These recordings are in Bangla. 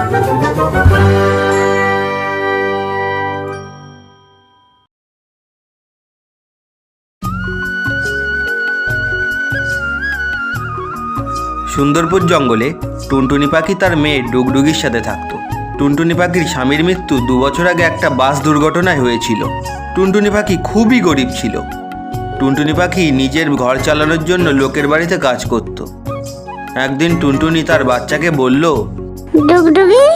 সুন্দরপুর জঙ্গলে টুনটুনি পাখি তার মেয়ে ডুগডুগির সাথে থাকতো। টুনটুনি পাখির স্বামীর মৃত্যু 2 বছর আগে একটা বাস দুর্ঘটনায় হয়েছিল। টুনটুনি পাখি খুবই গরিব ছিল। টুনটুনি পাখি নিজের ঘর চালানোর জন্য লোকের বাড়িতে কাজ করত। একদিন টুনটুনি তার বাচ্চাকে বলল, ডুগডুগি,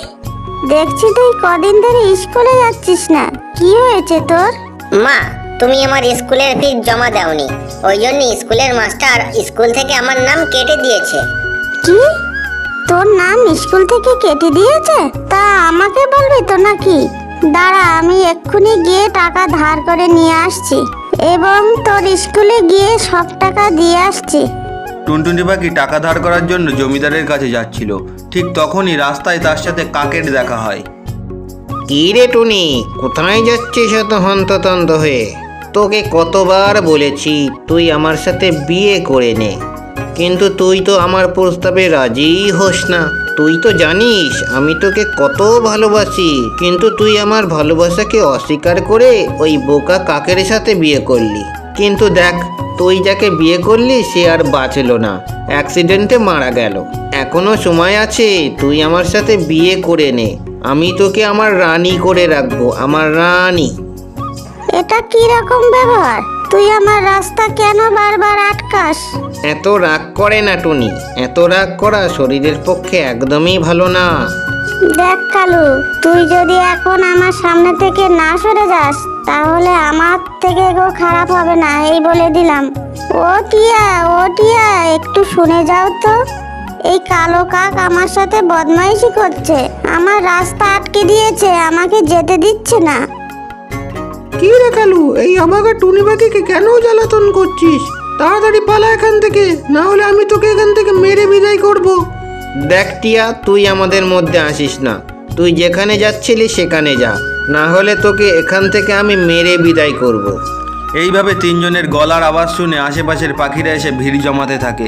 দেখছি তুই কদিন ধরে স্কুলে যাচ্ছিস না, কি হয়েছে তোর? মা, তুমি আমার স্কুলের ফিস জমা দাওনি, ওই জন্য স্কুলের মাস্টার স্কুল থেকে আমার নাম কেটে দিয়েছে। কি, তোর নাম স্কুল থেকে কেটে দিয়েছে? তা আমাকে বলবি তো নাকি? দাঁড়া, আমি এক্ষুনি গিয়ে টাকা ধার করে নিয়ে আসছি এবং তোর স্কুলে গিয়ে সব টাকা দিয়ে আসছি। টুনটুনি পাখি টাকা ধার করার জন্য জমিদারের কাছে যাচ্ছিল। ঠিক তখনই রাস্তায় তার সাথে কাকের দেখা হয়। কি রে টুনি, কোথায় যাচ্ছিস এত হন্ততন্ত হয়ে? তোকে কতবার বলেছি তুই আমার সাথে বিয়ে করে নে, কিন্তু তুই তো আমার প্রস্তাবে রাজিই হোস না। তুই তো জানিস আমি তোকে কত ভালোবাসি, কিন্তু তুই আমার ভালোবাসাকে অস্বীকার করে ওই বোকা কাকের সাথে বিয়ে করলি। কিন্তু দেখ, তুই যাকে বিয়ে করলি সে আর বাঁচলো না, অ্যাক্সিডেন্টে মারা গেল। এখনো সময় আছে, তুই আমার সাথে বিয়ে করে নে। আমি তোকে আমার রানী করে রাখবো, আমার রানী। এটা কি রকম ব্যবহার? তুই আমার রাস্তা কেন বারবার আটকাস? এত রাগ করে না টুনি, এত রাগ করা শরীরের পক্ষে একদমই ভালো না। দেখ কালু, তুই যদি এখন আমার সামনে থেকে না সরে যাস তাহলে আমার থেকে কেউ খারাপ হবে না, এই বলে দিলাম। ও টিয়া, একটু শুনে যাও তো। এই কালো কাক আমার সাথে বদমাইশি করছে, আমার রাস্তা আটকে দিয়েছে, আমাকে যেতে দিচ্ছে না। কি রে কালু, এই অবাগা টুনি পাখিকে কেন জ্বালাতন করছিস? তাড়াতাড়ি পালা এখান থেকে, না হলে আমি তোকে এখান থেকে মেরে বিদায় করব। দেখ টিয়া, তুই আমাদের মধ্যে আসিস না। তুই যেখানে যাচ্ছিলি সেখানে যা, না হলে তোকে এখান থেকে আমি মেরে বিদায় করব। এইভাবে তিনজনের গলার আওয়াজ শুনে আশেপাশের পাখিরা এসে ভিড় জমাতে থাকে।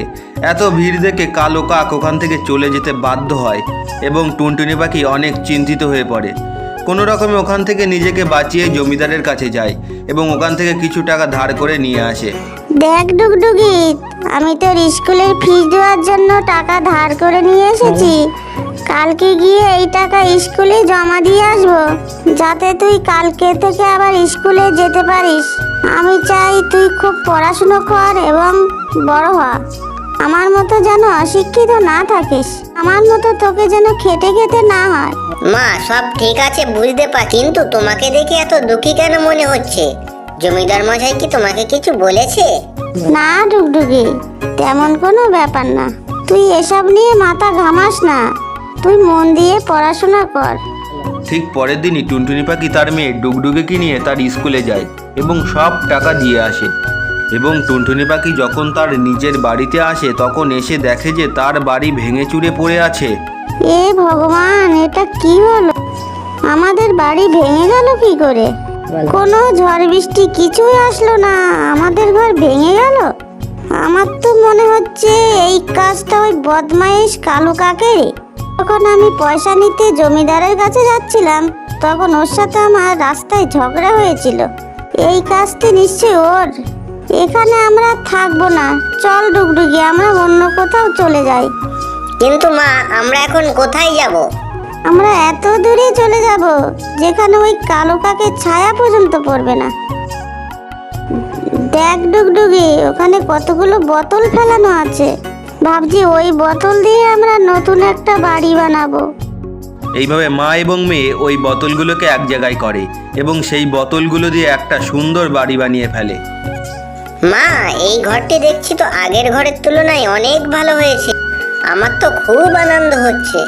এত ভিড় দেখে কালো কাক ওখান থেকে চলে যেতে বাধ্য হয় এবং টুনটুনি পাখি অনেক চিন্তিত হয়ে পড়ে। কোনো রকমে ওখান থেকে নিজেকে বাঁচিয়ে জমিদারের কাছে যায় এবং ওখান থেকে কিছু টাকা ধার করে নিয়ে আসে। দেখ ডুগডুগি, আমি তোর স্কুলের ফিস দেওয়ার জন্য টাকা ধার করে নিয়ে এসেছি। কালকে গিয়ে এই টাকা স্কুলে জমা দিয়ে আসবো, যাতে তুই কালকে থেকে আবার স্কুলে যেতে পারিস। আমি চাই তুই খুব পড়াশুনো কর এবং বড় হ। আমার মতো যেন অশিক্ষিত না থাকিস, আমার মতো তোকে যেন খেটে খেতে না হয়। মা, সব ঠিক আছে বুঝতে পারছি, কিন্তু তোমাকে দেখে এত দুঃখী কেন মনে হচ্ছে? জমিদার মশাই কি তোমাকে কিছু বলেছে? না ডুগডুগি, তেমন কোনো ব্যাপার না। তুই এসব নিয়ে মাথা ঘামাস না, তুই মন দিয়ে পড়াশোনা কর। ঠিক পরের দিনই টুনটুনি পাখি তার মেয়ে ডুগডুগিকে নিয়ে তার স্কুলে যায় এবং সব টাকা দিয়ে আসে। এবং টুনটুনি পাখি যখন তার নিজের বাড়িতে আসে তখন এসে দেখে যে তার বাড়ি ভেঙে চুরে পড়ে আছে। এ ভগবান, এটা কি হলো? আমাদের বাড়ি ভেঙে গেল কি করে? কোনো ঝড় বৃষ্টি কিছুই আসলো না, আমাদের ঘর ভেঙে গেল। আমার তো মনে হচ্ছে এই কাজটা ওই বদমাইশ কালু কাকেরই। যখন আমি পয়সা নিতে জমিদারের কাছে যাচ্ছিলাম তখন ওর সাথে আমার রাস্তায় ঝগড়া হয়েছিল। এই কাজটি নিশ্চয়ই ওর। এখানে আমরা থাকবো না, চল ডুগডুগি, আমরা অন্য কোথাও চলে যাই। কিন্তু মা, আমরা এখন কোথায় যাব? আমরা এত দূরে চলে যাব যেখানে ওই কালো কাকের ছায়া পর্যন্ত পড়বে না। দেখ ডুগডুগি, ওখানে কতগুলো বোতল ফেলানো আছে, ভাবছি ওই বোতল দিয়ে আমরা নতুন একটা বাড়ি বানাবো। এইভাবে মা এবং মেয়ে ওই বোতলগুলোকে এক জায়গায় করে এবং সেই বোতলগুলো দিয়ে একটা সুন্দর বাড়ি বানিয়ে ফেলে। মা, এই ঘরটি দেখছি তো আগের ঘরের তুলনায় অনেক ভালো হয়েছে, আমার তো খুব আনন্দ হচ্ছে।